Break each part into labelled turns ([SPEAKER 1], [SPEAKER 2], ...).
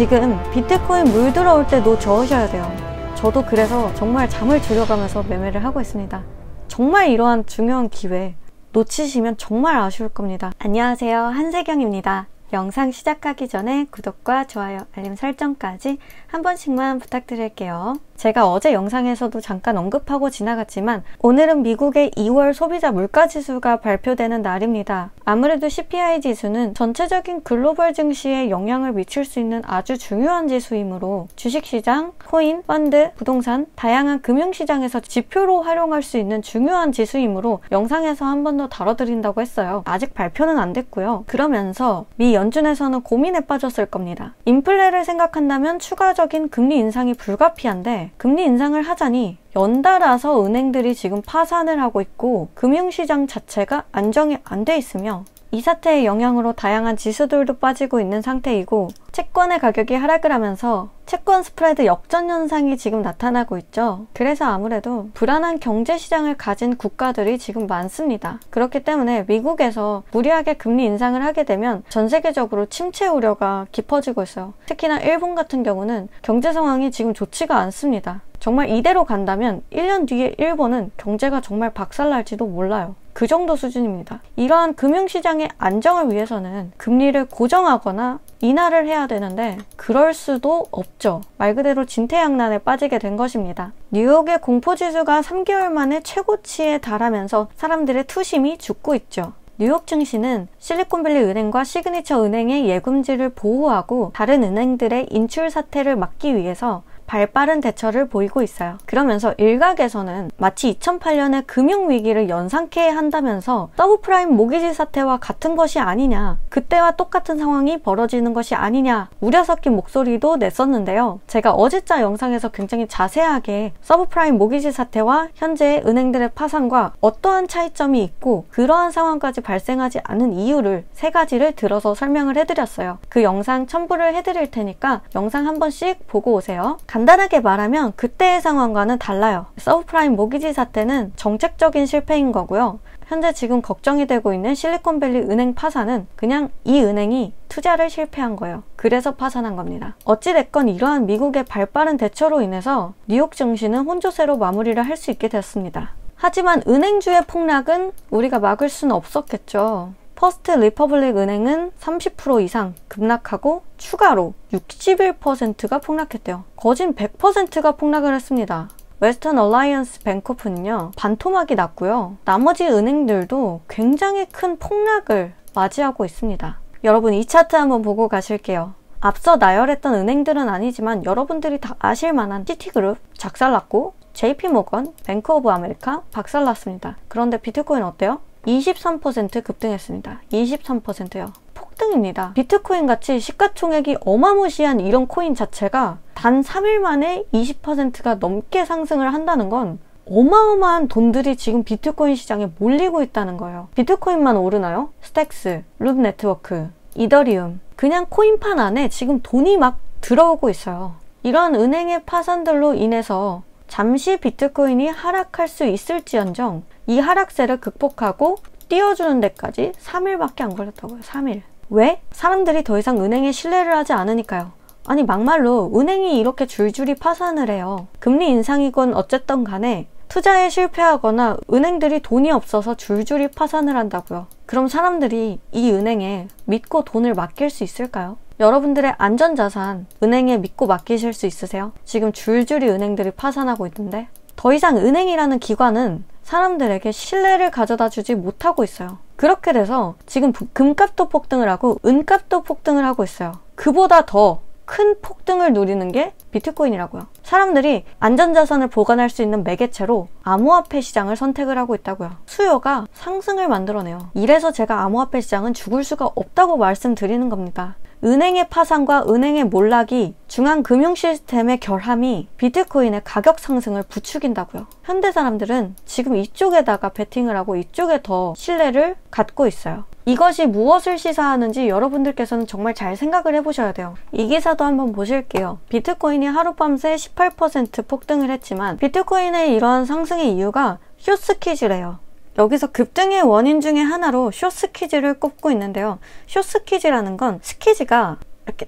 [SPEAKER 1] 지금 비트코인 물 들어올 때 노 저으셔야 돼요. 저도 그래서 정말 잠을 줄여가면서 매매를 하고 있습니다. 정말 이러한 중요한 기회 놓치시면 정말 아쉬울 겁니다. 안녕하세요, 한세경입니다. 영상 시작하기 전에 구독과 좋아요, 알림 설정까지 한 번씩만 부탁드릴게요. 제가 어제 영상에서도 잠깐 언급하고 지나갔지만 오늘은 미국의 2월 소비자 물가지수가 발표되는 날입니다. 아무래도 CPI 지수는 전체적인 글로벌 증시에 영향을 미칠 수 있는 아주 중요한 지수이므로 주식시장, 코인, 펀드, 부동산, 다양한 금융시장에서 지표로 활용할 수 있는 중요한 지수이므로 영상에서 한 번 더 다뤄드린다고 했어요. 아직 발표는 안 됐고요. 그러면서 미 연준에서는 고민에 빠졌을 겁니다. 인플레를 생각한다면 추가적인 금리 인상이 불가피한데 금리 인상을 하자니 연달아서 은행들이 지금 파산을 하고 있고 금융시장 자체가 안정이 안 돼 있으며 이 사태의 영향으로 다양한 지수들도 빠지고 있는 상태이고 채권의 가격이 하락을 하면서 채권 스프레드 역전 현상이 지금 나타나고 있죠. 그래서 아무래도 불안한 경제시장을 가진 국가들이 지금 많습니다. 그렇기 때문에 미국에서 무리하게 금리 인상을 하게 되면 전 세계적으로 침체 우려가 깊어지고 있어요. 특히나 일본 같은 경우는 경제 상황이 지금 좋지가 않습니다. 정말 이대로 간다면 1년 뒤에 일본은 경제가 정말 박살날지도 몰라요. 그 정도 수준입니다. 이러한 금융시장의 안정을 위해서는 금리를 고정하거나 인하를 해야 되는데 그럴 수도 없죠. 말 그대로 진퇴양난에 빠지게 된 것입니다. 뉴욕의 공포지수가 3개월 만에 최고치에 달하면서 사람들의 투심이 죽고 있죠. 뉴욕 증시는 실리콘밸리 은행과 시그니처 은행의 예금지를 보호하고 다른 은행들의 인출 사태를 막기 위해서 발빠른 대처를 보이고 있어요. 그러면서 일각에서는 마치 2008년의 금융위기를 연상케 한다면서 서브프라임 모기지 사태와 같은 것이 아니냐, 그때와 똑같은 상황이 벌어지는 것이 아니냐 우려 섞인 목소리도 냈었는데요. 제가 어제자 영상에서 굉장히 자세하게 서브프라임 모기지 사태와 현재의 은행들의 파산과 어떠한 차이점이 있고 그러한 상황까지 발생하지 않은 이유를 3가지를 들어서 설명을 해드렸어요. 그 영상 첨부를 해드릴 테니까 영상 한 번씩 보고 오세요. 간단하게 말하면 그때의 상황과는 달라요. 서브프라임 모기지 사태는 정책적인 실패인 거고요. 현재 지금 걱정이 되고 있는 실리콘밸리 은행 파산은 그냥 이 은행이 투자를 실패한 거예요. 그래서 파산한 겁니다. 어찌됐건 이러한 미국의 발빠른 대처로 인해서 뉴욕 증시는 혼조세로 마무리를 할 수 있게 됐습니다. 하지만 은행주의 폭락은 우리가 막을 수는 없었겠죠. 퍼스트 리퍼블릭 은행은 30% 이상 급락하고 추가로 61%가 폭락했대요. 거진 100%가 폭락을 했습니다. 웨스턴 얼라이언스 뱅코프는요, 반토막이 났고요. 나머지 은행들도 굉장히 큰 폭락을 맞이하고 있습니다. 여러분 이 차트 한번 보고 가실게요. 앞서 나열했던 은행들은 아니지만 여러분들이 다 아실 만한 시티그룹 작살났고 JP모건, 뱅크 오브 아메리카 박살났습니다. 그런데 비트코인 어때요? 23% 급등했습니다. 23%요. 폭등입니다. 비트코인 같이 시가총액이 어마무시한 이런 코인 자체가 단 3일 만에 20%가 넘게 상승을 한다는 건 어마어마한 돈들이 지금 비트코인 시장에 몰리고 있다는 거예요. 비트코인만 오르나요? 스택스, 룹 네트워크, 이더리움, 그냥 코인판 안에 지금 돈이 막 들어오고 있어요. 이런 은행의 파산들로 인해서 잠시 비트코인이 하락할 수 있을지언정 이 하락세를 극복하고 띄워주는 데까지 3일밖에 안 걸렸다고요. 3일. 왜? 사람들이 더 이상 은행에 신뢰를 하지 않으니까요. 아니 막말로 은행이 이렇게 줄줄이 파산을 해요. 금리 인상이건 어쨌든 간에 투자에 실패하거나 은행들이 돈이 없어서 줄줄이 파산을 한다고요. 그럼 사람들이 이 은행에 믿고 돈을 맡길 수 있을까요? 여러분들의 안전자산 은행에 믿고 맡기실 수 있으세요? 지금 줄줄이 은행들이 파산하고 있는데 더 이상 은행이라는 기관은 사람들에게 신뢰를 가져다 주지 못하고 있어요. 그렇게 돼서 지금 금값도 폭등을 하고 은값도 폭등을 하고 있어요. 그보다 더 큰 폭등을 누리는 게 비트코인이라고요. 사람들이 안전자산을 보관할 수 있는 매개체로 암호화폐 시장을 선택을 하고 있다고요. 수요가 상승을 만들어내요. 이래서 제가 암호화폐 시장은 죽을 수가 없다고 말씀드리는 겁니다. 은행의 파산과 은행의 몰락이 중앙금융 시스템의 결함이 비트코인의 가격 상승을 부추긴다고요. 현대 사람들은 지금 이쪽에다가 베팅을 하고 이쪽에 더 신뢰를 갖고 있어요. 이것이 무엇을 시사하는지 여러분들께서는 정말 잘 생각을 해보셔야 돼요. 이 기사도 한번 보실게요. 비트코인이 하룻밤새 18% 폭등을 했지만 비트코인의 이러한 상승의 이유가 숏스퀴즈래요. 여기서 급등의 원인 중에 하나로 숏스퀴즈를 꼽고 있는데요. 숏스퀴즈라는 건 스퀴즈가 이렇게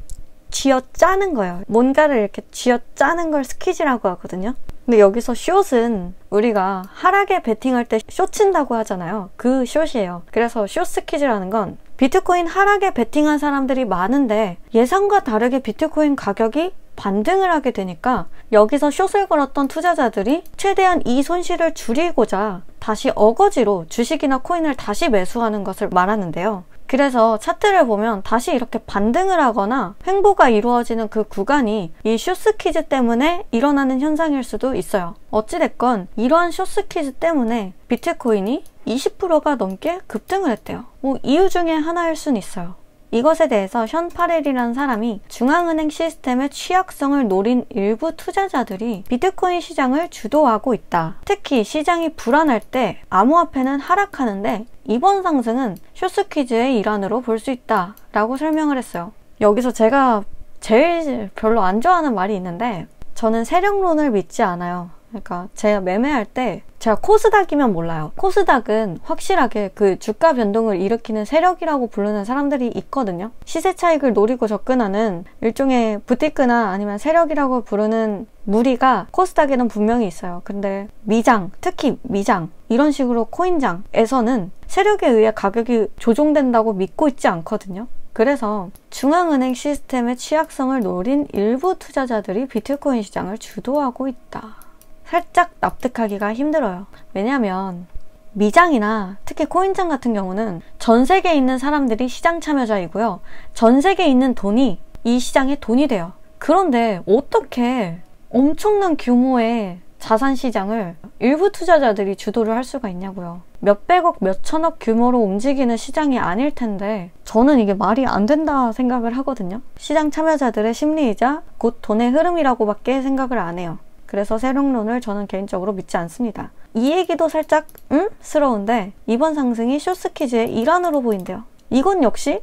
[SPEAKER 1] 쥐어짜는 거예요. 뭔가를 이렇게 쥐어짜는 걸 스퀴즈라고 하거든요. 근데 여기서 숏은 우리가 하락에 베팅할 때 숏 친다고 하잖아요. 그 숏이에요. 그래서 숏 스퀴즈라는 건 비트코인 하락에 베팅한 사람들이 많은데 예상과 다르게 비트코인 가격이 반등을 하게 되니까 여기서 숏을 걸었던 투자자들이 최대한 이 손실을 줄이고자 다시 어거지로 주식이나 코인을 다시 매수하는 것을 말하는데요. 그래서 차트를 보면 다시 이렇게 반등을 하거나 횡보가 이루어지는 그 구간이 이 숏스퀴즈 때문에 일어나는 현상일 수도 있어요. 어찌됐건 이러한 숏스퀴즈 때문에 비트코인이 20%가 넘게 급등을 했대요. 뭐 이유 중에 하나일 수는 있어요. 이것에 대해서 션 파렐이라는 사람이 중앙은행 시스템의 취약성을 노린 일부 투자자들이 비트코인 시장을 주도하고 있다. 특히 시장이 불안할 때 암호화폐는 하락하는데 이번 상승은 숏스퀴즈의 일환으로 볼 수 있다 라고 설명을 했어요. 여기서 제가 제일 별로 안 좋아하는 말이 있는데 저는 세력론을 믿지 않아요. 그러니까 제가 매매할 때 제가 코스닥이면 몰라요. 코스닥은 확실하게 그 주가 변동을 일으키는 세력이라고 부르는 사람들이 있거든요. 시세 차익을 노리고 접근하는 일종의 부티크나 아니면 세력이라고 부르는 무리가 코스닥에는 분명히 있어요. 근데 미장, 특히 미장 이런 식으로 코인장에서는 세력에 의해 가격이 조종된다고 믿고 있지 않거든요. 그래서 중앙은행 시스템의 취약성을 노린 일부 투자자들이 비트코인 시장을 주도하고 있다. 살짝 납득하기가 힘들어요. 왜냐하면 미장이나 특히 코인장 같은 경우는 전 세계에 있는 사람들이 시장 참여자이고요. 전 세계에 있는 돈이 이 시장의 돈이 돼요. 그런데 어떻게 엄청난 규모의 자산 시장을 일부 투자자들이 주도를 할 수가 있냐고요. 몇백억, 몇천억 규모로 움직이는 시장이 아닐 텐데 저는 이게 말이 안 된다 생각을 하거든요. 시장 참여자들의 심리이자 곧 돈의 흐름이라고밖에 생각을 안 해요. 그래서 세력론을 저는 개인적으로 믿지 않습니다. 이 얘기도 살짝 스러운데 이번 상승이 숏스퀴즈의 일환으로 보인대요. 이건 역시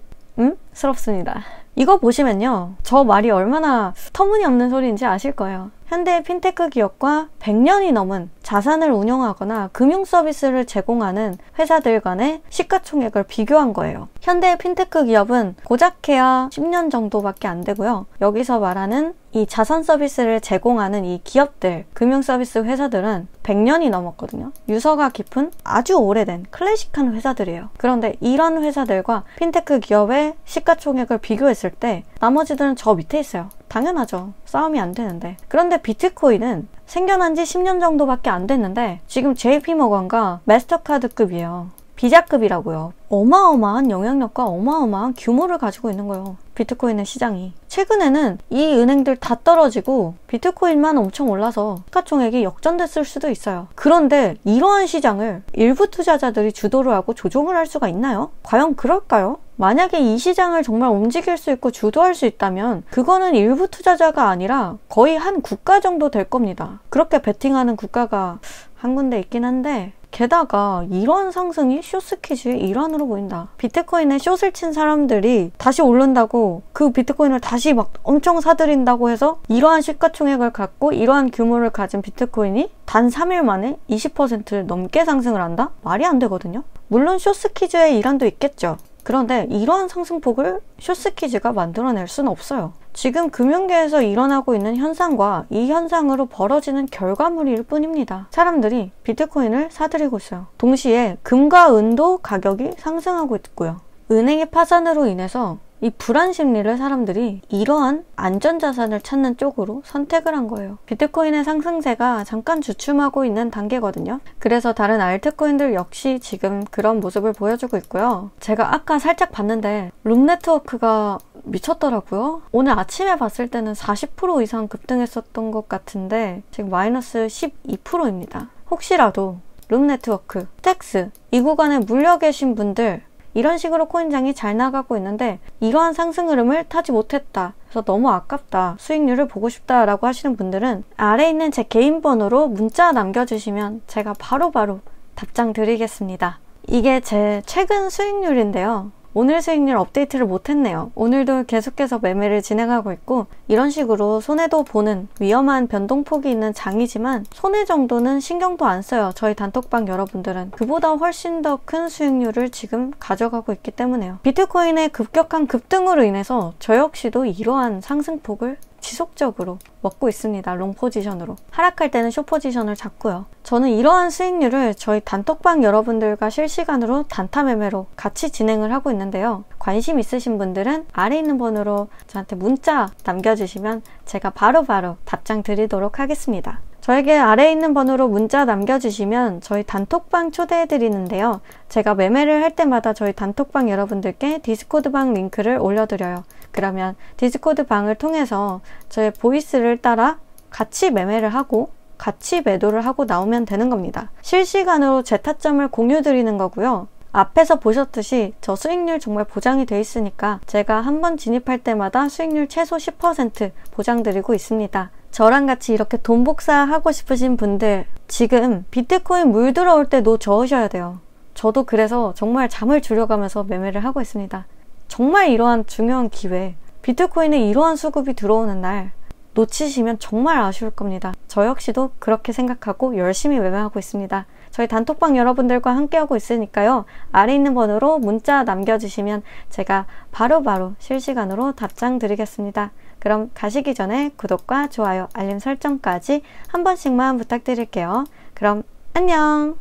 [SPEAKER 1] 스럽습니다. 이거 보시면요. 저 말이 얼마나 터무니없는 소리인지 아실 거예요. 현대의 핀테크 기업과 100년이 넘은 자산을 운영하거나 금융 서비스를 제공하는 회사들 간의 시가총액을 비교한 거예요. 현대의 핀테크 기업은 고작해야 10년 정도밖에 안 되고요. 여기서 말하는 이 자산 서비스를 제공하는 이 기업들, 금융 서비스 회사들은 100년이 넘었거든요. 유서가 깊은 아주 오래된 클래식한 회사들이에요. 그런데 이런 회사들과 핀테크 기업의 시가총액을 비교했을 때 나머지들은 저 밑에 있어요. 당연하죠. 싸움이 안 되는데. 그런데 비트코인은 생겨난 지 10년 정도밖에 안 됐는데 지금 JP모건과 마스터카드급이에요. 비자급이라고요. 어마어마한 영향력과 어마어마한 규모를 가지고 있는 거예요. 비트코인의 시장이. 최근에는 이 은행들 다 떨어지고 비트코인만 엄청 올라서 시가총액이 역전됐을 수도 있어요. 그런데 이러한 시장을 일부 투자자들이 주도를 하고 조종을 할 수가 있나요? 과연 그럴까요? 만약에 이 시장을 정말 움직일 수 있고 주도할 수 있다면 그거는 일부 투자자가 아니라 거의 한 국가 정도 될 겁니다. 그렇게 베팅하는 국가가 한 군데 있긴 한데 게다가 이런 상승이 숏스퀴즈의 일환으로 보인다. 비트코인에 숏을 친 사람들이 다시 오른다고 그 비트코인을 다시 막 엄청 사들인다고 해서 이러한 시가총액을 갖고 이러한 규모를 가진 비트코인이 단 3일 만에 20% 넘게 상승을 한다? 말이 안 되거든요. 물론 숏스퀴즈의 일환도 있겠죠. 그런데 이러한 상승폭을 숏스퀴즈가 만들어낼 수는 없어요. 지금 금융계에서 일어나고 있는 현상과 이 현상으로 벌어지는 결과물일 뿐입니다. 사람들이 비트코인을 사들이고 있어요. 동시에 금과 은도 가격이 상승하고 있고요. 은행의 파산으로 인해서 이 불안 심리를 사람들이 이러한 안전자산을 찾는 쪽으로 선택을 한 거예요. 비트코인의 상승세가 잠깐 주춤하고 있는 단계거든요. 그래서 다른 알트코인들 역시 지금 그런 모습을 보여주고 있고요. 제가 아까 살짝 봤는데 룸네트워크가 미쳤더라고요. 오늘 아침에 봤을 때는 40% 이상 급등했었던 것 같은데 지금 마이너스 12%입니다. 혹시라도 룸네트워크, 스택스 이 구간에 물려 계신 분들 이런 식으로 코인장이 잘 나가고 있는데 이러한 상승 흐름을 타지 못했다. 그래서 너무 아깝다. 수익률을 보고 싶다 라고 하시는 분들은 아래에 있는 제 개인 번호로 문자 남겨주시면 제가 바로바로 답장 드리겠습니다. 이게 제 최근 수익률인데요. 오늘 수익률 업데이트를 못했네요. 오늘도 계속해서 매매를 진행하고 있고 이런 식으로 손해도 보는 위험한 변동폭이 있는 장이지만 손해 정도는 신경도 안 써요. 저희 단톡방 여러분들은 그보다 훨씬 더 큰 수익률을 지금 가져가고 있기 때문에요. 비트코인의 급격한 급등으로 인해서 저 역시도 이러한 상승폭을 지속적으로 먹고 있습니다. 롱 포지션으로. 하락할 때는 숏 포지션을 잡고요. 저는 이러한 수익률을 저희 단톡방 여러분들과 실시간으로 단타 매매로 같이 진행을 하고 있는데요. 관심 있으신 분들은 아래 있는 번호로 저한테 문자 남겨주시면 제가 바로바로 답장 드리도록 하겠습니다. 저에게 아래에 있는 번호로 문자 남겨주시면 저희 단톡방 초대해드리는데요. 제가 매매를 할 때마다 저희 단톡방 여러분들께 디스코드방 링크를 올려드려요. 그러면 디스코드 방을 통해서 저의 보이스를 따라 같이 매매를 하고 같이 매도를 하고 나오면 되는 겁니다. 실시간으로 제 타점을 공유드리는 거고요. 앞에서 보셨듯이 저 수익률 정말 보장이 돼 있으니까 제가 한번 진입할 때마다 수익률 최소 10% 보장드리고 있습니다. 저랑 같이 이렇게 돈 복사하고 싶으신 분들 지금 비트코인 물 들어올 때 노 저으셔야 돼요. 저도 그래서 정말 잠을 줄여가면서 매매를 하고 있습니다. 정말 이러한 중요한 기회, 비트코인에 이러한 수급이 들어오는 날 놓치시면 정말 아쉬울 겁니다. 저 역시도 그렇게 생각하고 열심히 매매하고 있습니다. 저희 단톡방 여러분들과 함께하고 있으니까요. 아래 있는 번호로 문자 남겨주시면 제가 바로바로 실시간으로 답장 드리겠습니다. 그럼 가시기 전에 구독과 좋아요, 알림 설정까지 한 번씩만 부탁드릴게요. 그럼 안녕!